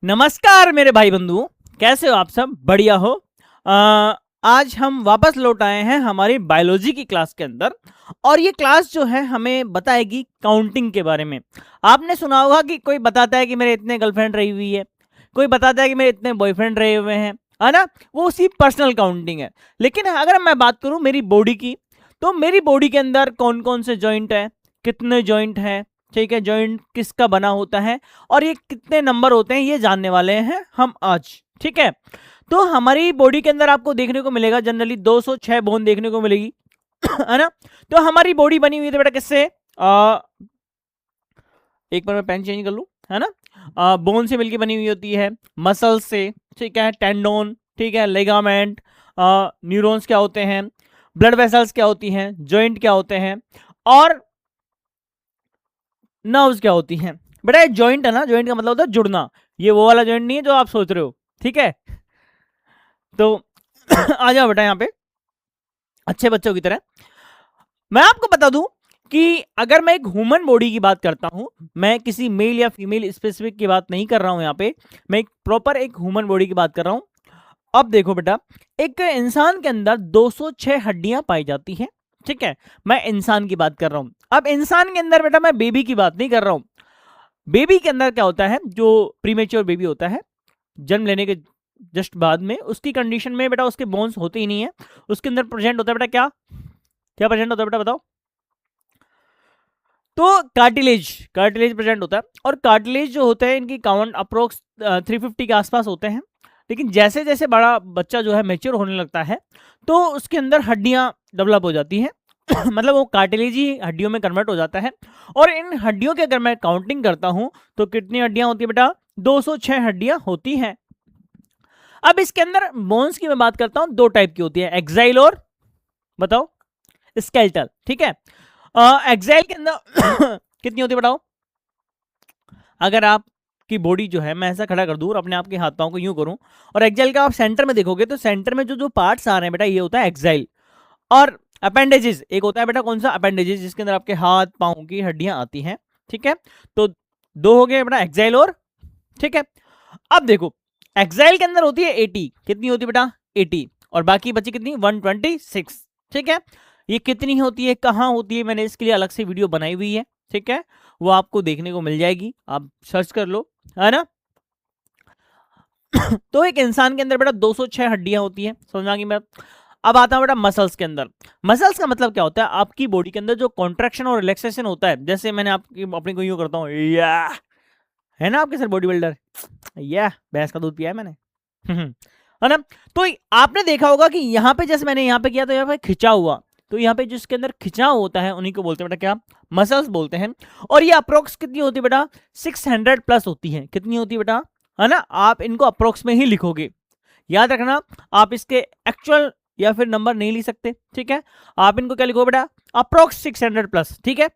नमस्कार मेरे भाई बंधु, कैसे हो आप सब? बढ़िया हो? आज हम वापस लौट आए हैं हमारी बायोलॉजी की क्लास के अंदर और ये क्लास जो है हमें बताएगी काउंटिंग के बारे में। आपने सुना होगा कि कोई बताता है कि मेरे इतने गर्लफ्रेंड रही हुई है, कोई बताता है कि मेरे इतने बॉयफ्रेंड रहे हुए हैं, है ना? वो उसकी पर्सनल काउंटिंग है। लेकिन अगर मैं बात करूं मेरी बॉडी की, तो मेरी बॉडी के अंदर कौन कौन से जॉइंट है, कितने जॉइंट हैं, ठीक है, जॉइंट किसका बना होता है और ये कितने नंबर होते हैं, ये जानने वाले हैं हम आज। ठीक है, तो हमारी बॉडी के अंदर आपको देखने को मिलेगा जनरली 206 बोन देखने को मिलेगी है ना? तो हमारी बॉडी बनी हुई है बेटा किससे? एक बार मैं पेन चेंज कर लूं, है ना? बोन से मिलके बनी हुई होती है, मसल से, ठीक है, टेंडोन, ठीक है, लेगामेंट, न्यूरॉन्स क्या होते हैं, ब्लड वेसल्स क्या होती हैं, जॉइंट क्या होते हैं और नर्व्स क्या होती हैं। बेटा जॉइंट है ना, जॉइंट का मतलब होता है जुड़ना, ये वो वाला जॉइंट नहीं है जो आप सोच रहे हो, ठीक है? तो आ जाओ बेटा यहाँ पे अच्छे बच्चों की तरह। मैं आपको बता दूं कि अगर मैं एक ह्यूमन बॉडी की बात करता हूं, मैं किसी मेल या फीमेल स्पेसिफिक की बात नहीं कर रहा हूं, यहाँ पे मैं एक प्रॉपर एक ह्यूमन बॉडी की बात कर रहा हूं। अब देखो बेटा, एक इंसान के अंदर 206 हड्डियां पाई जाती हैं, ठीक है? मैं इंसान की बात कर रहा हूं। अब इंसान के अंदर बेटा मैं बेबी की बात नहीं कर रहा हूं। बेबी के अंदर क्या होता है, जो प्रीमेच्योर बेबी होता है, जन्म लेने के जस्ट बाद में, उसकी कंडीशन में बेटा उसके बोन्स होते ही नहीं है, उसके अंदर प्रेजेंट होता है बेटा क्या क्या प्रेजेंट होता है बेटा बताओ? तो कार्टिलेज, कार्टिलेज प्रेजेंट होता है। और कार्टिलेज जो होते हैं इनकी काउंट अप्रोक्स 350 के आसपास होते हैं। लेकिन जैसे जैसे बड़ा बच्चा जो है मेच्योर होने लगता है तो उसके अंदर हड्डियां डेवलप हो जाती हैं मतलब वो कार्टिलेज ही हड्डियों में कन्वर्ट हो जाता है। और इन हड्डियों की अगर मैं काउंटिंग करता हूं तो कितनी हड्डियां होती है बेटा? 206 हड्डियां होती हैं। अब इसके अंदर बोन्स की मैं बात करता हूं, दो टाइप की होती है, एक्साइल और बताओ स्केलेटल, ठीक है? एक्साइल के अंदर कितनी होती है बताओ? अगर आपकी बॉडी जो है, मैं ऐसा खड़ा कर दूं और अपने आप के हाथ पांव को यूं करूं और एक्साइल का आप सेंटर में देखोगे तो सेंटर में जो जो पार्ट्स आ रहे हैं बेटा ये होता है एक्साइल। और अपेंडेजेस एक होता है बेटा, कौन सा? अपेंडेजेस, जिसके अंदर आपके हाथ पांव की हड्डियां आती हैं, ठीक है? तो दो हो गए बेटा, एक्साइल और, ठीक है? अब देखो एक्साइल के अंदर होती है 80, कितनी होती है बेटा? 80। और बाकी बची कितनी? 126, ठीक है? ये कितनी होती है, कहाँ होती है, मैंने इसके लिए अलग से वीडियो बनाई हुई है, ठीक है? वो आपको देखने को मिल जाएगी, आप सर्च कर लो, है ना? तो एक इंसान के अंदर बेटा 206 हड्डियां होती हैं, समझ में आ गई मेरा? अब आता है बेटा मसल्स के अंदर। मसल्स का मतलब क्या होता है? आपकी बॉडी के अंदर जो कॉन्ट्रैक्शन और रिलैक्सेशन होता है, जैसे मैंने आपकी अपनी को यूं करता हूँ, या है ना आपके सर बॉडी बिल्डर, या भैंस का दूध पिया है मैंने है ना? तो आपने देखा होगा कि यहाँ पे जैसे मैंने यहाँ पे किया तो यहाँ पे खिंचा हुआ, तो यहाँ पे जिसके अंदर खिंचाव होता है उन्हीं को बोलते हैं बेटा क्या? मसल्स बोलते हैं। और ये अप्रोक्स कितनी होती है बेटा? 600 प्लस होती है। कितनी होती है बेटा? है ना? आप इनको अप्रोक्स में ही लिखोगे, याद रखना। आप इसके एक्चुअल या फिर नंबर नहीं लिख सकते, ठीक है? आप इनको क्या लिखो बेटा? अप्रोक्स 600 प्लस, ठीक है?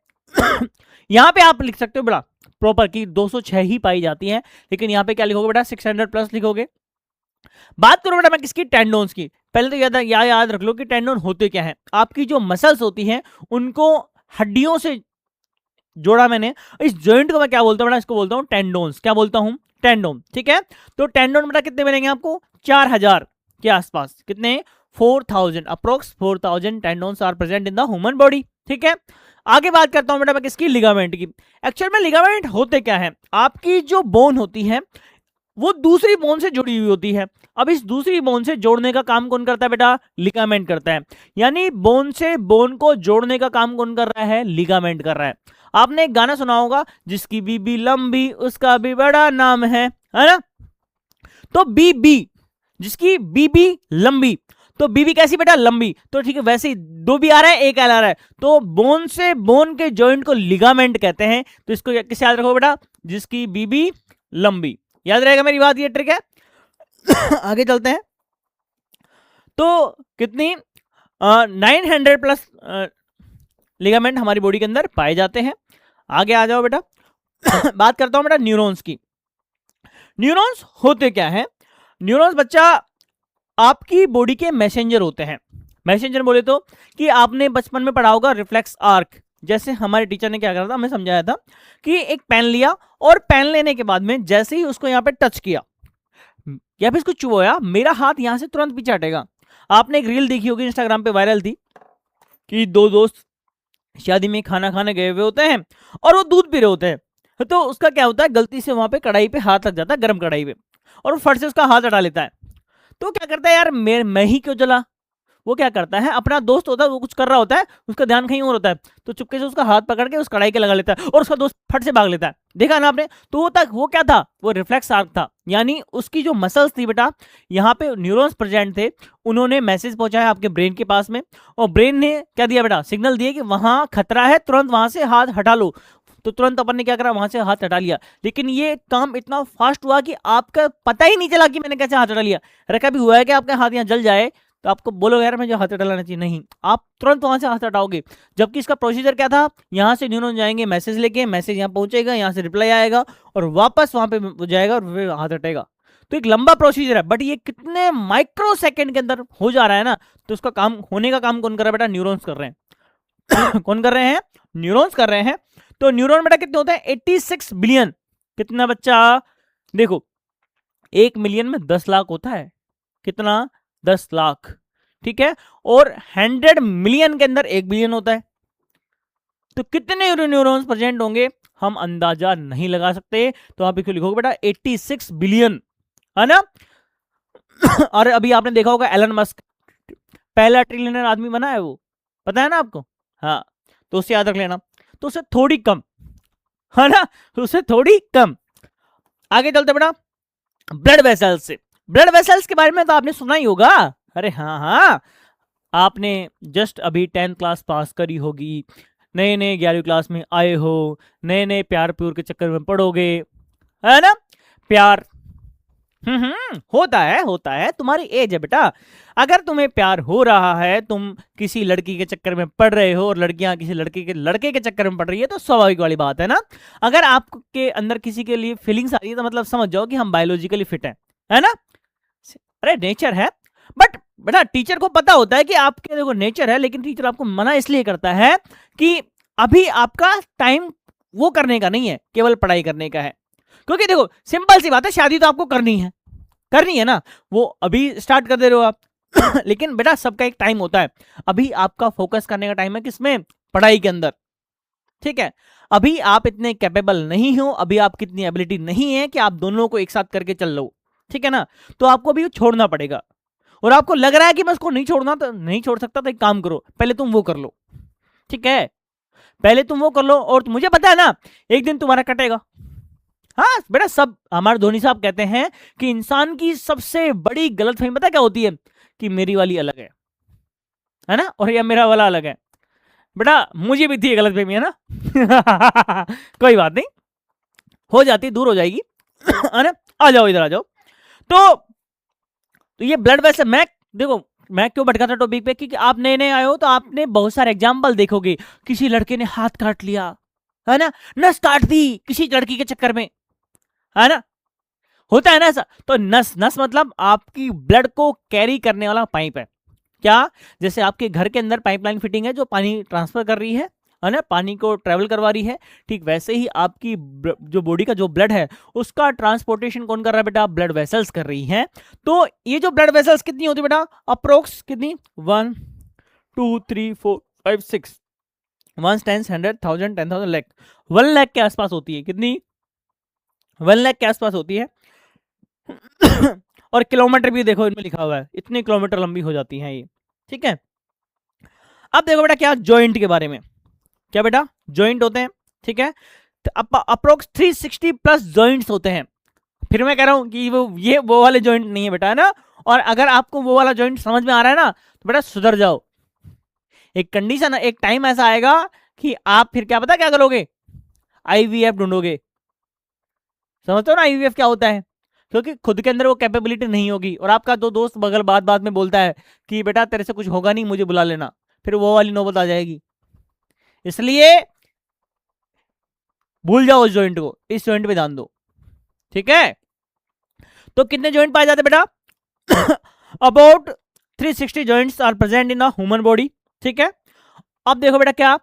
यहाँ पे आप लिख सकते हो बेटा प्रॉपर की 206 ही पाई जाती है, लेकिन यहाँ पे क्या लिखोगे बेटा? 600 प्लस लिखोगे। बात करो बेटा मैं किसकी? टेंडोन्स की। पहले तो याद रख लो कि टेंडोन होते क्या है। आपकी जो मसल्स होती हैं उनको हड्डियों से जोड़ा मैंने। इस जॉइंट को मैं क्या बोलता हूँ बेटा? इसको बोलता हूँ टेंडोन्स। क्या बोलता हूँ? टेंडोन, ठीक है? तो टेंडोन बेटा कितने मिलेंगे आपको? 4000 के आसपास। कितने? 4000, approx 4000 tendons are present in the human body, ठीक है? आगे बात करता हूं बेटा मैं किसकी? लिगामेंट की। एक्चुअल में लिगामेंट होते क्या है? आपकी जो बोन होती है वो दूसरी बोन से जुड़ी हुई होती है। अब इस दूसरी बोन से जोड़ने का काम कौन करता है बेटा? लिगामेंट करता है। यानी बोन से बोन को जोड़ने का काम कौन कर रहा है? लिगामेंट कर रहा है। आपने एक गाना सुना होगा, जिसकी बीबी लंबी उसका भी बड़ा नाम है ना? तो बीबी, जिसकी बीबी लंबी, तो बीबी कैसी बेटा? लंबी। तो ठीक है, वैसे ही दो भी आ रहा है, एक आ रहा है, तो बोन से बोन के जॉइंट को लिगामेंट कहते हैं। तो इसको किसे याद रखो बेटा? जिसकी बीबी लंबी। याद रहेगा मेरी बात, ये ट्रिक है। आगे चलते हैं। तो कितनी 900 प्लस लिगामेंट हमारी बॉडी के अंदर पाए जाते हैं। आगे आ जाओ बेटा। बात करता हूं बेटा न्यूरॉन्स की। न्यूरॉन्स होते क्या है? न्यूरॉन्स बच्चा आपकी बॉडी के मैसेंजर होते हैं। मैसेंजर बोले तो कि आपने बचपन में पढ़ा होगा रिफ्लेक्स आर्क, जैसे हमारे टीचर ने क्या करा था, हमें समझाया था कि एक पेन लिया और पेन लेने के बाद में जैसे ही उसको यहाँ पे टच किया या फिर इसको चुभोया, मेरा हाथ यहाँ से तुरंत पीछे हटेगा। आपने एक रील देखी होगी, इंस्टाग्राम पे वायरल थी, कि दो दोस्त शादी में खाना खाने गए हुए होते हैं और वो दूध पी रहे होते हैं। तो उसका क्या होता है, गलती से वहां पे कढ़ाई पे हाथ लग जाता है, गर्म कढ़ाई पे, और वो फट से उसका हाथ हटा लेता है। तो क्या करता है, यार मैं ही क्यों जला। वो क्या करता है, अपना दोस्त होता है, वो कुछ कर रहा होता है, उसका ध्यान कहीं और होता है, तो चुपके से उसका हाथ पकड़ के उस कढ़ाई के लगा लेता है और उसका दोस्त फट से भाग लेता है। देखा ना आपने। तो वो क्या था, वो रिफ्लेक्स आर्क था, यानी उसकी जो मसल्स थी बेटा, यहाँ पे न्यूरॉन्स प्रेजेंट थे, उन्होंने मैसेज पहुंचाया आपके ब्रेन के पास में, और ब्रेन ने क्या दिया बेटा, सिग्नल दिए कि वहां खतरा है, तुरंत वहां से हाथ हटा लो। तो तुरंत अपन ने क्या करा, वहां से हाथ हटा लिया। लेकिन ये काम इतना फास्ट हुआ कि आपका पता ही नहीं चला कि मैंने कैसे हाथ हटा लिया। अरे कभी हुआ है कि आपका हाथ यहाँ जल जाए तो आपको बोलो यार मुझे हाथ हटाना चाहिए, नहीं, आप तुरंत वहां से हाथ हटाओगे। जबकि इसका प्रोसीजर क्या था, यहाँ से न्यूरॉन जाएंगे मैसेज लेके, मैसेज यहाँ पहुंचेगा, यहाँ से रिप्लाई आएगा और वापस वहां पे जाएगा और फिर हाथ हटेगा। तो एक लंबा प्रोसीजर है, बट ये कितने माइक्रो सेकेंड के अंदर हो जा रहा है ना। तो उसका काम होने का काम कौन कर रहा है बेटा, न्यूरॉन्स कर रहे हैं। कौन कर रहे हैं, न्यूरॉन्स कर रहे हैं। तो न्यूरॉन बेटा कितने होते हैं, 86 बिलियन। कितना बच्चा, देखो 1 मिलियन में 10 लाख होता है, कितना, 10 लाख, ठीक है। और 100 मिलियन के अंदर 1 बिलियन होता है। तो कितने न्यूरॉन्स प्रेजेंट होंगे हम अंदाजा नहीं लगा सकते। तो आप इसको लिखोगे बेटा 86 बिलियन, है ना। और अभी आपने देखा होगा एलन मस्क पहला ट्रिलियनर आदमी बना है, वो पता है ना आपको। हाँ, तो उससे याद रख लेना। तो उससे थोड़ी कम, है ना, उससे थोड़ी कम। आगे चलते बेटा ब्लड वेसल्स से। ब्लड वेसल्स के बारे में तो आपने सुना ही होगा। अरे हाँ हाँ, आपने जस्ट अभी 10th क्लास पास करी होगी, नए नए 11वीं क्लास में आए हो, नए नए प्यार प्यूर के चक्कर में पड़ोगे, है ना। प्यार होता है, तुम्हारी एज है बेटा। अगर तुम्हें प्यार हो रहा है, तुम किसी लड़की के चक्कर में पड़ रहे हो और लड़कियां किसी लड़के के चक्कर में पड़ रही है, तो स्वाभाविक वाली बात है ना। अगर आपके अंदर किसी के लिए फीलिंग्स आ रही है तो मतलब समझ जाओ कि हम बायोलॉजिकली फिट है ना। अरे नेचर है, बट बेटा टीचर को पता होता है कि आपके देखो नेचर है, लेकिन टीचर आपको मना इसलिए करता है कि अभी आपका टाइम वो करने का नहीं है, केवल पढ़ाई करने का है। क्योंकि देखो सिंपल सी बात है, शादी तो आपको करनी है ना, वो अभी स्टार्ट कर दे रहे हो आप। लेकिन बेटा सबका एक टाइम होता है। अभी आपका फोकस करने का टाइम है किसमें, पढ़ाई के अंदर, ठीक है। अभी आप इतने कैपेबल नहीं हो, अभी आपकी इतनी एबिलिटी नहीं है कि आप दोनों को एक साथ करके चल लो, ठीक है ना। तो आपको अभी छोड़ना पड़ेगा, और आपको लग रहा है कि मैं उसको नहीं छोड़ना, तो नहीं छोड़ सकता, तो एक काम करो, पहले तुम वो कर लो, ठीक है। पहले तुम वो कर लो, और मुझे पता है ना एक दिन तुम्हारा कटेगा। हाँ बेटा, सब हमारे धोनी साहब कहते हैं कि इंसान की सबसे बड़ी गलतफहमी पता क्या होती है, कि मेरी वाली अलग है ना, और या मेरा वाला अलग है। बेटा मुझे भी थी गलतफहमी, है ना। कोई बात नहीं, हो जाती, दूर हो जाएगी, है ना। आ जाओ इधर आ जाओ। तो ये ब्लड वेसल, मैं क्यों भटका था टॉपिक पे, क्योंकि आप नए नए आए हो तो आपने बहुत सारे एग्जाम्पल देखोगे। किसी लड़के ने हाथ काट लिया, है ना, नस काट दी किसी लड़की के चक्कर में, है ना, होता है ना ऐसा। तो नस मतलब आपकी ब्लड को कैरी करने वाला पाइप है। क्या, जैसे आपके घर के अंदर पाइपलाइन फिटिंग है जो पानी ट्रांसफर कर रही है ना, पानी को ट्रेवल करवा रही है, ठीक वैसे ही आपकी जो बॉडी का जो ब्लड है उसका ट्रांसपोर्टेशन कौन कर रहा है बेटा, ब्लड वेसल्स कर रही हैं। तो ये जो ब्लड वेसल्स कितनी होती है बेटा, अप्रोक्स कितनी, 1 2 3 4 5 6, 1 10 100 1000 10,000 लाख, 1 लाख के आसपास होती है। कितनी, 1 लाख के आसपास होती है। और किलोमीटर भी देखो इनमें लिखा हुआ है, इतने किलोमीटर लंबी हो जाती है ये, ठीक है। अब देखो बेटा क्या, जॉइंट के बारे में, क्या बेटा जॉइंट होते हैं, ठीक है। तो अप्रोक्स 360 प्लस जॉइंट्स होते हैं। फिर मैं कह रहा हूं कि वो वाले जॉइंट नहीं है बेटा, है ना। और अगर आपको वो वाला जॉइंट समझ में आ रहा है ना, तो बेटा सुधर जाओ। एक कंडीशन, एक टाइम ऐसा आएगा कि आप फिर क्या पता क्या करोगे, आईवीएफ ढूंढोगे। समझते हो ना आईवीएफ क्या होता है, क्योंकि खुद के अंदर वो कैपेबिलिटी नहीं होगी, और आपका दो दोस्त बगल बात बात में बोलता है कि बेटा तेरे से कुछ होगा नहीं, मुझे बुला लेना, फिर वो वाली नौबत आ जाएगी। इसलिए भूल जाओ उस जॉइंट को, इस जॉइंट पे ध्यान दो, ठीक है। तो कितने जॉइंट पाए जाते बेटा, about 360 joints are present in a human body, ठीक है। अब देखो बेटा क्या,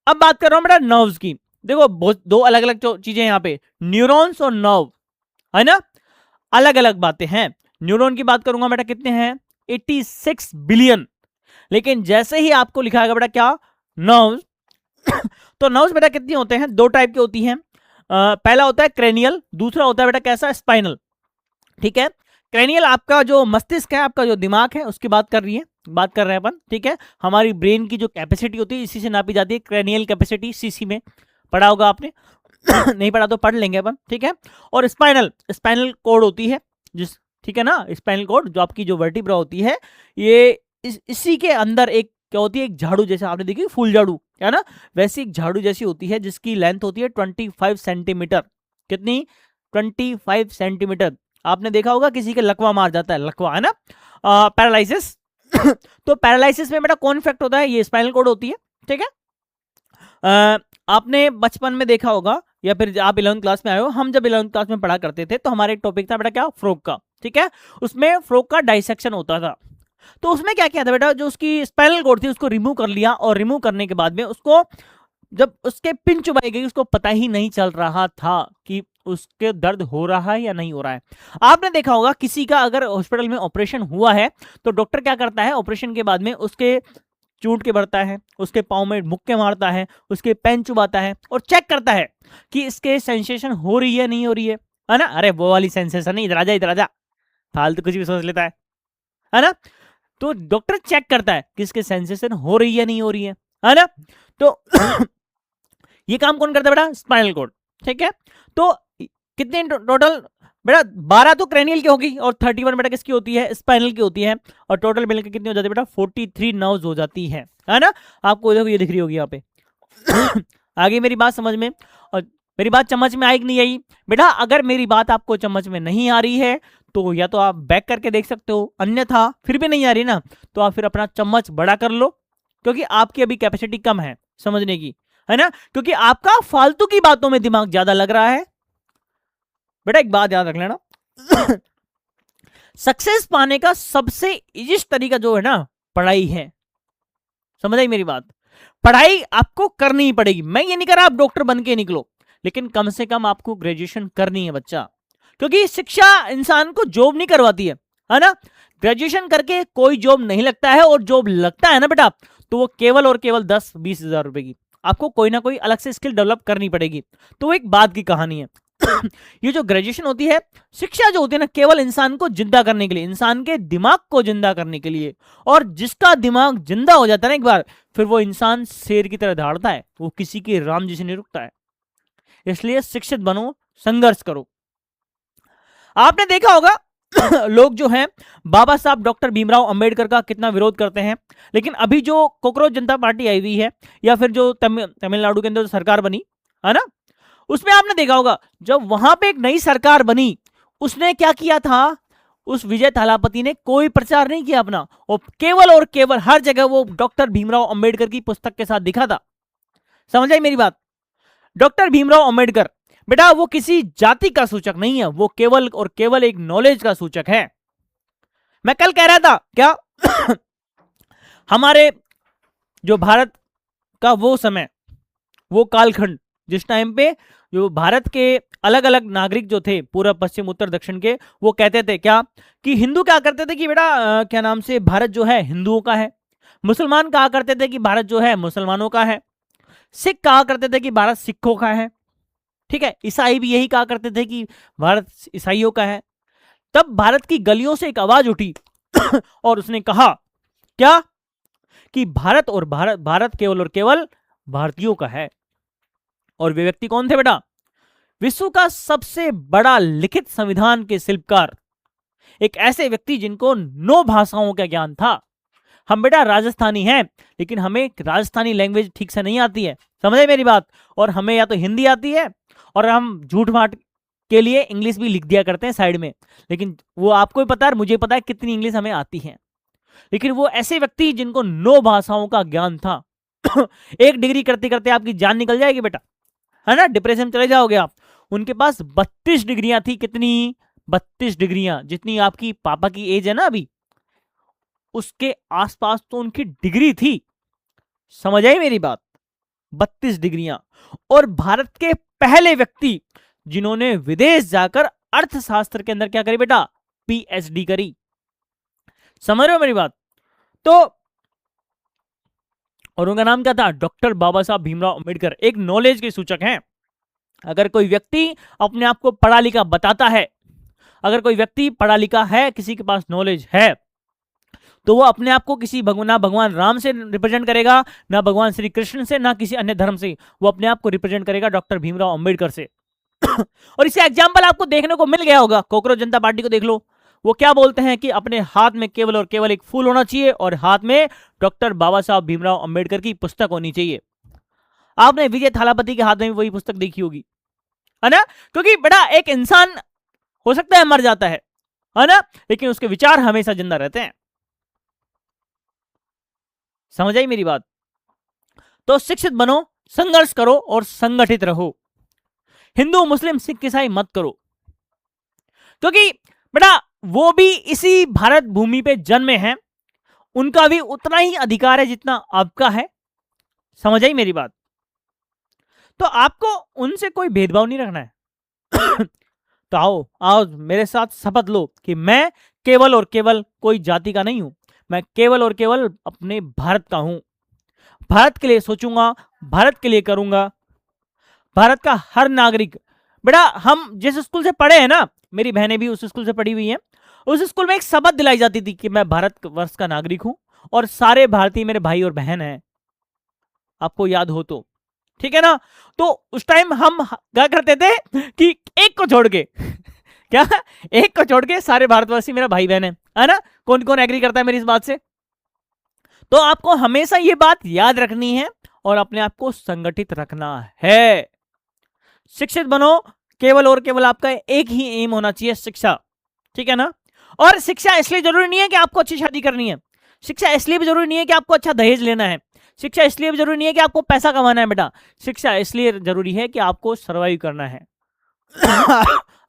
अब बात कर रहा हूं बेटा नर्व्स की। देखो दो अलग अलग चीजें यहाँ पे, न्यूरॉन्स और नर्व, है ना, अलग अलग बातें हैं। न्यूरॉन की बात करूंगा बेटा कितने हैं, 86 बिलियन। लेकिन जैसे ही आपको लिखाएगा बेटा क्या, नर्व्स, तो नर्व्स बेटा कितनी होते हैं, दो टाइप की होती हैं। पहला होता है क्रेनियल, दूसरा होता है बेटा कैसा, स्पाइनल। ठीक है, क्रेनियल आपका जो मस्तिष्क है, आपका जो दिमाग है, उसकी बात कर रहे हैं अपन। ठीक है, हमारी ब्रेन की जो कैपेसिटी होती है इसी से नापी जाती है, क्रेनियल कैपेसिटी, सीसी में पढ़ा होगा आपने नहीं पढ़ा तो पढ़ लेंगे अपन। ठीक है, और स्पाइनल कोड होती है जिस, ठीक है ना, स्पाइनल कोड जो आपकी जो वर्टिब्रा होती है, ये इसी के अंदर एक क्या होती है, एक झाड़ू जैसे आपने देखी फूल झाड़ू, है ना, वैसी एक झाड़ू जैसी होती है जिसकी लेंथ होती है 25 सेंटीमीटर। कितनी, 25 सेंटीमीटर। आपने देखा होगा किसी के लकवा मार जाता है, लकवा, है ना, पैरालिसिस तो पैरालिसिस में बेटा कौन इफेक्ट होता है, ये स्पाइनल कोड होती है। ठीक है, आपने बचपन में देखा होगा या फिर आप 11वीं क्लास में आए हो, हम जब 11वीं क्लास में पढ़ा करते थे तो हमारे एक टॉपिक था बेटा क्या, फ्रॉग का। ठीक है, उसमें फ्रॉग का डाइसेक्शन होता था। तो उसमें क्या किया था बेटा, जो उसकी स्पाइनल कोड थी उसको रिमूव कर लिया, और रिमूव करने के बाद में उसको जब उसके पिन चुबाई गई, उसको पता ही नहीं चल रहा था कि उसके दर्द हो रहा है या नहीं हो रहा है। आपने देखा होगा किसी का अगर हॉस्पिटल में ऑपरेशन हुआ है तो डॉक्टर क्या करता है, ऑपरेशन के बाद में उसके चूट के भरता है, उसके पाँव में मुक्के मारता है, उसके पेन चुबाता है और चेक करता है कि इसके सेंसेशन हो रही है नहीं हो रही है ना। अरे वो वाली सेंसेशन नहीं, इधर आजा फालतू कुछ भी सोच लेता है ना। तो डॉक्टर चेक करता है कि इसके सेंसेशन हो रही है नहीं हो रही है ना। तो ये काम कौन करता है बेटा, स्पाइनल कोड। ठीक है, तो कितने टोटल बेटा, 12 तो क्रेनियल की होगी और 31 बेटा किसकी होती है, स्पाइनल की होती है। और टोटल मिलकर कितनी हो जाती है बेटा, 43 नर्व्स हो जाती है ना। आपको देखो ये दिख रही होगी यहाँ पे आगे मेरी बात समझ में, और मेरी बात समझ में आई कि नहीं आई बेटा। अगर मेरी बात आपको समझ में नहीं आ रही है तो या तो आप बैक करके देख सकते हो, अन्यथा फिर भी नहीं आ रही ना तो आप फिर अपना चम्मच बड़ा कर लो, क्योंकि आपकी अभी कैपेसिटी कम है समझने की, है ना, क्योंकि आपका फालतू की बातों में दिमाग ज्यादा लग रहा है। बेटा एक बात याद रख लेना सक्सेस पाने का सबसे इजीस्ट तरीका जो है ना, पढ़ाई है। समझ आई मेरी बात, पढ़ाई आपको करनी ही पड़ेगी। मैं ये नहीं कर रहा आप डॉक्टर बन के निकलो, लेकिन कम से कम आपको ग्रेजुएशन करनी है बच्चा, क्योंकि शिक्षा इंसान को जॉब नहीं करवाती है ना। ग्रेजुएशन करके कोई जॉब नहीं लगता है, और जॉब लगता है ना बेटा तो वो केवल और केवल 10-20 हजार रुपए की। आपको कोई ना कोई अलग से स्किल डेवलप करनी पड़ेगी। तो वो एक बात की कहानी है ये जो ग्रेजुएशन होती है, शिक्षा जो होती है ना, केवल इंसान को जिंदा करने के लिए, इंसान के दिमाग को जिंदा करने के लिए। और जिसका दिमाग जिंदा हो जाता है ना एक बार, फिर वो इंसान शेर की तरह दौड़ता है, वो किसी के राम जी से नहीं रुकता है। इसलिए शिक्षित बनो, संघर्ष करो। आपने देखा होगा लोग जो हैं बाबा साहब डॉक्टर भीमराव अंबेडकर का कितना विरोध करते हैं, लेकिन अभी जो कॉकरोच जनता पार्टी आई हुई है, या फिर जो तमिलनाडु के अंदर सरकार बनी है ना, उसमें आपने देखा होगा जब वहां पे एक नई सरकार बनी, उसने क्या किया था, उस विजय थालापति ने कोई प्रचार नहीं किया अपना, और केवल हर जगह वो डॉक्टर भीमराव अंबेडकर की पुस्तक के साथ दिखा था। समझ आई मेरी बात, डॉक्टर भीमराव अंबेडकर बेटा वो किसी जाति का सूचक नहीं है, वो केवल और केवल एक नॉलेज का सूचक है। मैं कल कह रहा था क्या हमारे जो भारत का वो समय, वो कालखंड जिस टाइम पे जो भारत के अलग अलग नागरिक जो थे, पूर्व पश्चिम उत्तर दक्षिण के, वो कहते थे क्या कि हिंदू क्या करते थे कि बेटा क्या नाम से भारत जो है हिंदुओं का है, मुसलमान कहा करते थे कि भारत जो है मुसलमानों का है, सिख कहा करते थे कि भारत सिखों का है, ठीक है, ईसाई भी यही कहा करते थे कि भारत ईसाइयों का है। तब भारत की गलियों से एक आवाज उठी और उसने कहा क्या कि भारत और भारत केवल और केवल भारतीयों का है। और वे व्यक्ति कौन थे बेटा, विश्व का सबसे बड़ा लिखित संविधान के शिल्पकार, एक ऐसे व्यक्ति जिनको 9 भाषाओं का ज्ञान था। हम बेटा राजस्थानी हैं, लेकिन हमें राजस्थानी लैंग्वेज ठीक से नहीं आती है, समझे मेरी बात, और हमें या तो हिंदी आती है और हम झूठ भाट के लिए इंग्लिश भी लिख दिया करते हैं साइड में, लेकिन वो आपको भी पता है मुझे पता है कितनी इंग्लिश हमें आती है। लेकिन वो ऐसे व्यक्ति जिनको 9 भाषाओं का ज्ञान था एक डिग्री करते करते आपकी जान निकल जाएगी बेटा, है ना, डिप्रेशन में चले जाओगे आप। उनके पास 32 डिग्रियां थी, कितनी, 32 डिग्रियां, जितनी आपकी पापा की एज है ना अभी, उसके आसपास तो उनकी डिग्री थी। समझ आई मेरी बात, 32 डिग्रियां, और भारत के पहले व्यक्ति जिन्होंने विदेश जाकर अर्थशास्त्र के अंदर क्या करी बेटा, पीएचडी करी। समझ रहे हो मेरी बात? तो और उनका नाम क्या था, डॉक्टर बाबा साहब भीमराव अंबेडकर। एक नॉलेज के सूचक हैं। अगर कोई व्यक्ति अपने आप को पढ़ा लिखा बताता है, अगर कोई व्यक्ति पढ़ा लिखा है, किसी के पास नॉलेज है, तो वो अपने आप को किसी ना भगवान राम से रिप्रेजेंट करेगा, ना भगवान श्री कृष्ण से, ना किसी अन्य धर्म से, वो अपने आप को रिप्रेजेंट करेगा डॉक्टर भीमराव अंबेडकर से। और इससे एग्जाम्पल आपको देखने को मिल गया होगा, कॉकरोच जनता पार्टी को देख लो। वो क्या बोलते हैं कि अपने हाथ में केवल और केवल एक फूल होना चाहिए और हाथ में डॉक्टर बाबा साहब भीमराव अंबेडकर की पुस्तक होनी चाहिए। आपने विजय थालापति के हाथ में भी वही पुस्तक देखी होगी, है ना? क्योंकि बेटा एक इंसान हो सकता है मर जाता है ना, लेकिन उसके विचार हमेशा जिंदा रहते हैं। समझ आई मेरी बात? तो शिक्षित बनो, संघर्ष करो और संगठित रहो। हिंदू मुस्लिम सिख ईसाई मत करो, क्योंकि बेटा वो भी इसी भारत भूमि पे जन्मे हैं, उनका भी उतना ही अधिकार है जितना आपका है। समझ आई मेरी बात? तो आपको उनसे कोई भेदभाव नहीं रखना है। तो आओ आओ मेरे साथ शपथ लो कि मैं केवल और केवल कोई जाति का नहीं हूं, मैं केवल और केवल अपने भारत का हूं। भारत के लिए सोचूंगा, भारत के लिए करूंगा। भारत का हर नागरिक, बेटा हम जिस स्कूल से पढ़े हैं ना, मेरी बहनें भी उस स्कूल से पढ़ी हुई हैं, उस स्कूल में एक शपथ दिलाई जाती थी कि मैं भारत वर्ष का नागरिक हूं और सारे भारतीय मेरे भाई और बहन हैं। आपको याद हो तो ठीक है ना? तो उस टाइम हम क्या करते थे कि एक को छोड़ के क्या, एक को छोड़ के सारे भारतवासी मेरा भाई बहन है ना? कौन कौन एग्री करता है मेरी इस बात से? तो आपको हमेशा ये बात याद रखनी है और अपने आप को संगठित रखना है। शिक्षित बनो, केवल और केवल आपका एक ही एम होना चाहिए, शिक्षा। ठीक है ना? और शिक्षा इसलिए जरूरी नहीं है कि आपको अच्छी शादी करनी है, शिक्षा इसलिए भी जरूरी नहीं है कि आपको अच्छा दहेज लेना है, शिक्षा इसलिए भी जरूरी नहीं है कि आपको पैसा कमाना है बेटा। शिक्षा इसलिए जरूरी है कि आपको सर्वाइव करना है।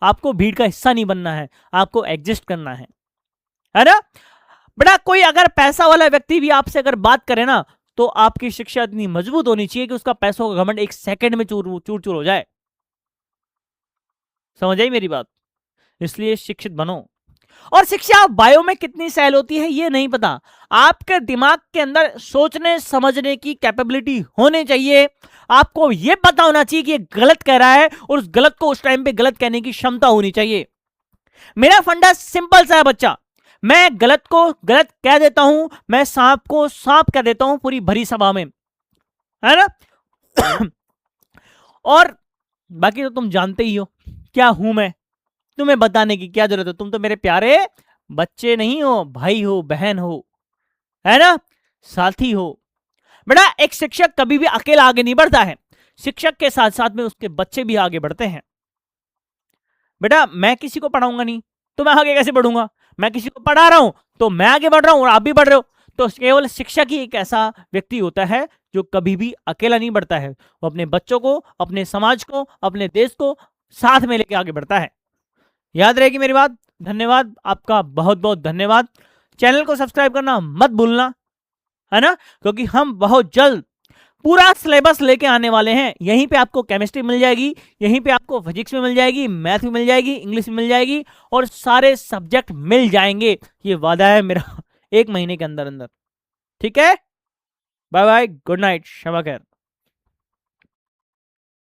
आपको भीड़ का हिस्सा नहीं बनना है, आपको एग्जिस्ट करना है ना बेटा? कोई अगर पैसा वाला व्यक्ति भी आपसे अगर बात करे ना, तो आपकी शिक्षा इतनी मजबूत होनी चाहिए कि उसका पैसों का घमंड एक सेकंड में चूर चूर हो जाए। समझ आई मेरी बात? इसलिए शिक्षित बनो। और शिक्षा बायो में कितनी सेल होती है ये नहीं पता, आपके दिमाग के अंदर सोचने समझने की कैपेबिलिटी होनी चाहिए। आपको ये पता होना चाहिए कि ये गलत कह रहा है और उस गलत को उस टाइम पे गलत कहने की क्षमता होनी चाहिए। मेरा फंडा सिंपल सा है बच्चा, मैं गलत को गलत कह देता हूं, मैं सांप को सांप कह देता हूं पूरी भरी सभा में, है ना? और बाकी तो तुम जानते ही हो क्या हूं मैं, तुम्हें बताने की क्या जरूरत है? तुम तो मेरे प्यारे बच्चे नहीं हो, भाई हो, बहन हो, है ना, साथी हो। बेटा एक शिक्षक कभी भी अकेला आगे नहीं बढ़ता है, शिक्षक के साथ साथ में उसके बच्चे भी आगे बढ़ते हैं। बेटा मैं किसी को पढ़ाऊंगा नहीं तो मैं आगे कैसे बढ़ूंगा? मैं किसी को पढ़ा रहा हूं तो मैं आगे बढ़ रहा हूं और आप भी बढ़ रहे हो। तो केवल शिक्षक ही एक ऐसा व्यक्ति होता है जो कभी भी अकेला नहीं बढ़ता है, वो अपने बच्चों को, अपने समाज को, अपने देश को साथ में लेके आगे बढ़ता है। याद रहेगी मेरी बात? धन्यवाद, आपका बहुत बहुत धन्यवाद। चैनल को सब्सक्राइब करना मत भूलना, है ना? क्योंकि हम बहुत जल्द पूरा सिलेबस लेके आने वाले हैं। यहीं पे आपको केमिस्ट्री मिल जाएगी, यहीं पे आपको फिजिक्स में मिल जाएगी, मैथ में मिल जाएगी, इंग्लिश में मिल जाएगी और सारे सब्जेक्ट मिल जाएंगे। ये वादा है मेरा 1 महीने के अंदर अंदर। ठीक है? Bye bye, good night, Shaba खैर।